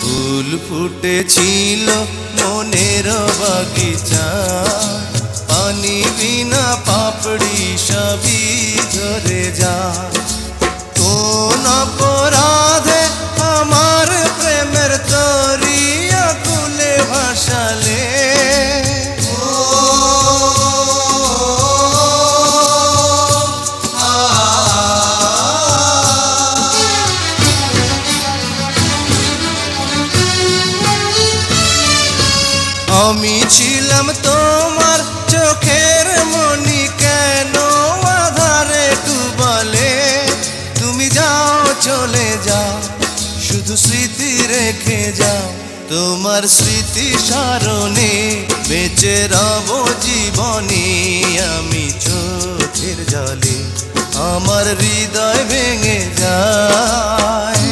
ফুল ফুটেছিল মনের বাগিচা, পানি বিনা পাপড়ি সবই ঝরে যায়। কোন অপরাধে আমার প্রেমের তরি আকুলে ভাসালে, আমি ছিলাম তোমার চোখের মনি, কেন আধারে ডুবালে? তুমি যাও চলে যাও, শুধু স্মৃতি রেখে যাও। তোমার স্মৃতি স্মরণে বেঁচে রব জীবনে। আমি চোখের জলে আমার হৃদয় ভেঙে যায়।